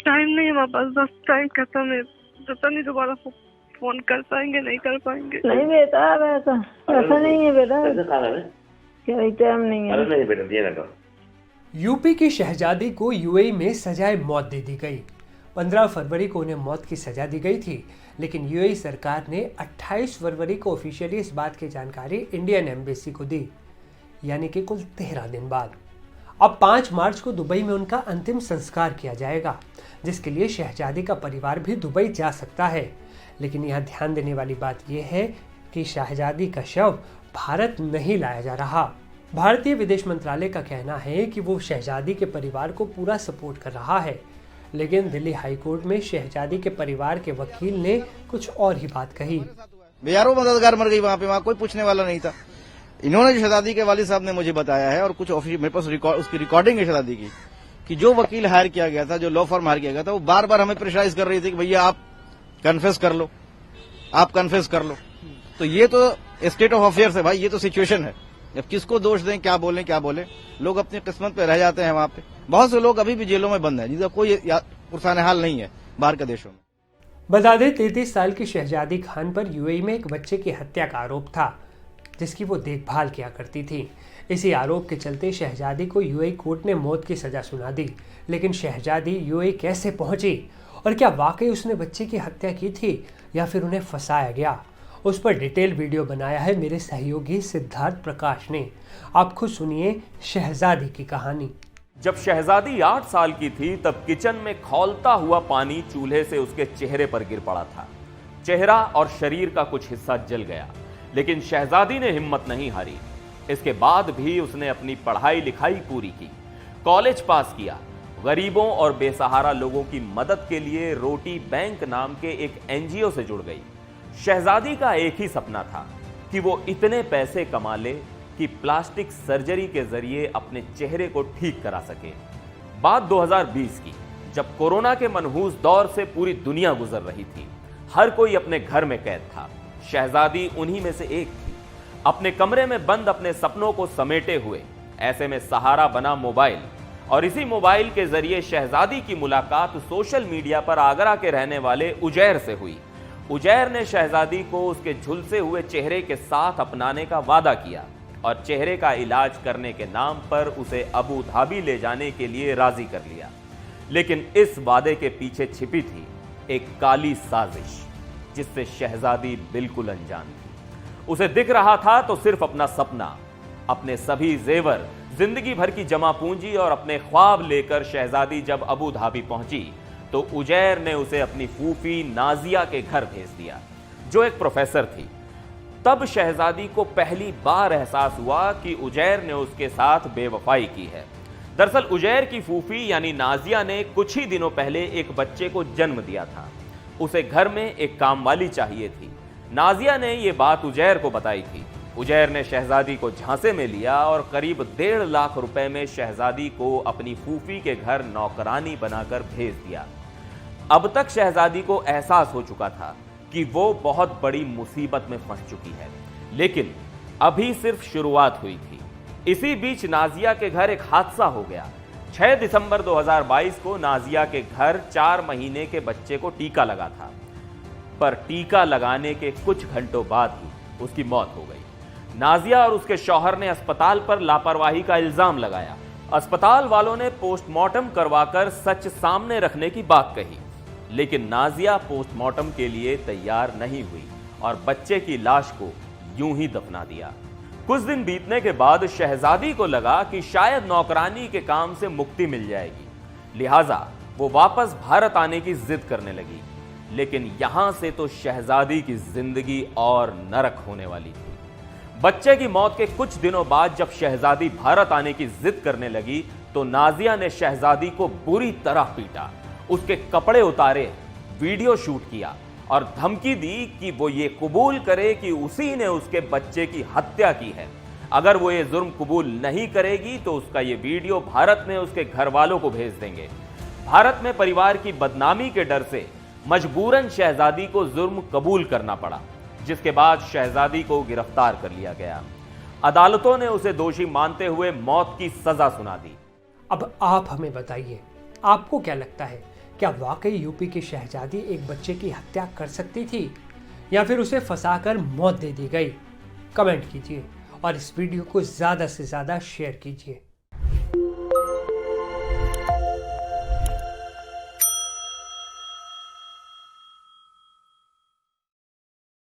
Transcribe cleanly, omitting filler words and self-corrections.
Time नहीं है हमारे पास, बस टाइम खत्म है। पता नहीं दोबारा फोन कर पाएंगे नहीं कर पाएंगे। नहीं बेटा, ऐसा नहीं है बेटा, कोई टाइम नहीं है। नहीं बेटा, दिए ना। यूपी की शहजादी को यूएई में सजाए मौत दे दी गई। 15 फरवरी को उन्हें मौत की सजा दी गई थी, लेकिन यूएई सरकार ने 28 फरवरी को ऑफिशियली इस बात की जानकारी इंडियन एम्बेसी को दी, यानी कि कुल 13 दिन बाद। अब 5 मार्च को दुबई में उनका अंतिम संस्कार किया जाएगा, जिसके लिए शहजादी का परिवार भी दुबई जा सकता है। लेकिन यहाँ ध्यान देने वाली बात यह है कि शहजादी का शव भारत नहीं लाया जा रहा। भारतीय विदेश मंत्रालय का कहना है कि वो शहजादी के परिवार को पूरा सपोर्ट कर रहा है, लेकिन दिल्ली हाईकोर्ट में शहजादी के परिवार के वकील ने कुछ और ही बात कही। हजारों मददगार मर गई वहाँ कोई पूछने वाला नहीं था। इन्होंने जो शहजादी के वालिद साहब ने मुझे बताया है, और कुछ ऑफिस मेरे पास उसकी रिकॉर्डिंग है शहजादी की, कि जो वकील हायर किया गया था, जो लॉ फर्म हायर किया गया था, वो बार बार हमें प्रेशराइज कर रही थी कि भैया आप कन्फेस कर लो, आप कन्फेस कर लो। तो ये तो स्टेट ऑफ अफेयर्स है भाई, ये तो सिचुएशन है। अब किसको दोष दें, क्या बोलें, लोग अपनी किस्मत पे रह जाते हैं। वहाँ पे बहुत से लोग अभी भी जेलों में बंद हैं, जिनका कोई पुरसान हाल नहीं है बाहर के देशों में। बता दें 33 साल की शहजादी खान पर यूएई में एक बच्चे की हत्या का आरोप था, जिसकी वो देखभाल किया करती थी। इसी आरोप के चलते शहजादी को यूएई कोर्ट ने मौत की सजा सुना दी। लेकिन शहजादी यूएई कैसे पहुंची और क्या वाकई उसने बच्चे की हत्या की थी या फिर उन्हें फंसाया गया, उस पर डिटेल वीडियो बनाया है मेरे सहयोगी सिद्धार्थ प्रकाश ने। आप खुद सुनिए शहजादी की कहानी। जब शहजादी 8 साल की थी तब किचन में खौलता हुआ पानी चूल्हे से उसके चेहरे पर गिर पड़ा था। चेहरा और शरीर का कुछ हिस्सा जल गया, लेकिन शहजादी ने हिम्मत नहीं हारी। इसके बाद भी उसने अपनी पढ़ाई लिखाई पूरी की, कॉलेज पास किया, गरीबों और बेसहारा लोगों की मदद के लिए रोटी बैंक नाम के एक एनजीओ से जुड़ गई। शहजादी का एक ही सपना था कि वो इतने पैसे कमा ले कि प्लास्टिक सर्जरी के जरिए अपने चेहरे को ठीक करा सके। बात 2020 की, जब कोरोना के मनहूस दौर से पूरी दुनिया गुजर रही थी। हर कोई अपने घर में कैद था। शहजादी उन्हीं में से एक थी, अपने कमरे में बंद अपने सपनों को समेटे हुए। ऐसे में सहारा बना मोबाइल, और इसी मोबाइल के जरिए शहजादी की मुलाकात सोशल मीडिया पर आगरा के रहने वाले उजैर से हुई। उजैर ने शहजादी को उसके झुलसे हुए चेहरे के साथ अपनाने का वादा किया और चेहरे का इलाज करने के नाम पर उसे अबू धाबी ले जाने के लिए राजी कर लिया। लेकिन इस वादे के पीछे छिपी थी एक काली साजिश, जिससे शहजादी बिल्कुल अनजान थी। उसे दिख रहा था तो सिर्फ अपना सपना, अपने सभी जेवर, जिंदगी भर की जमा पूंजी और अपने ख्वाब लेकर शहजादी जब अबू धाबी पहुंची तो उजैर ने उसे अपनी फूफी नाजिया के घर भेज दिया, जो एक प्रोफेसर थी। तब शहजादी को पहली बार एहसास हुआ कि उजैर ने उसके साथ बेवफाई की है। दरअसल उजैर की फूफी यानी नाजिया ने कुछ ही दिनों पहले एक बच्चे को जन्म दिया था। उसे घर में एक कामवाली चाहिए थी। नाजिया ने यह बात उजैर को बताई थी। उजैर ने शहजादी को झांसे में लिया और करीब 1.5 लाख रुपए में शहजादी को अपनी फूफी के घर नौकरानी बनाकर भेज दिया। अब तक शहजादी को एहसास हो चुका था कि वो बहुत बड़ी मुसीबत में फंस चुकी है, लेकिन अभी सिर्फ शुरुआत हुई थी। इसी बीच नाजिया के घर एक हादसा हो गया। 6 दिसंबर 2022 को नाजिया के घर 4 महीने के बच्चे को टीका लगा था, पर टीका लगाने के कुछ घंटों बाद ही उसकी मौत हो गई। नाजिया और उसके शौहर ने अस्पताल पर लापरवाही का इल्जाम लगाया। अस्पताल वालों ने पोस्टमार्टम करवाकर सच सामने रखने की बात कही, लेकिन नाजिया पोस्टमार्टम के लिए तैयार नहीं हुई और बच्चे की लाश को यूं ही दफना दिया। कुछ दिन बीतने के बाद शहजादी को लगा कि शायद नौकरानी के काम से मुक्ति मिल जाएगी, लिहाजा वो वापस भारत आने की जिद करने लगी। लेकिन यहां से तो शहजादी की जिंदगी और नरक होने वाली थी। बच्चे की मौत के कुछ दिनों बाद जब शहजादी भारत आने की जिद करने लगी तो नाजिया ने शहजादी को बुरी तरह पीटा, उसके कपड़े उतारे, वीडियो शूट किया और धमकी दी कि वो ये कबूल करे कि उसी ने उसके बच्चे की हत्या की है। अगर वो ये जुर्म कबूल नहीं करेगी तो उसका ये वीडियो भारत में उसके घर वालों को भेज देंगे। भारत में परिवार की बदनामी के डर से मजबूरन शहजादी को जुर्म कबूल करना पड़ा, जिसके बाद शहजादी को गिरफ्तार कर लिया गया। अदालतों ने उसे दोषी मानते हुए मौत की सजा सुना दी। अब आप हमें बताइए, आपको क्या लगता है क्या वाकई यूपी की शहजादी एक बच्चे की हत्या कर सकती थी या फिर उसे फंसाकर मौत दे दी गई? कमेंट कीजिए और इस वीडियो को ज़्यादा से ज़्यादा शेयर कीजिए।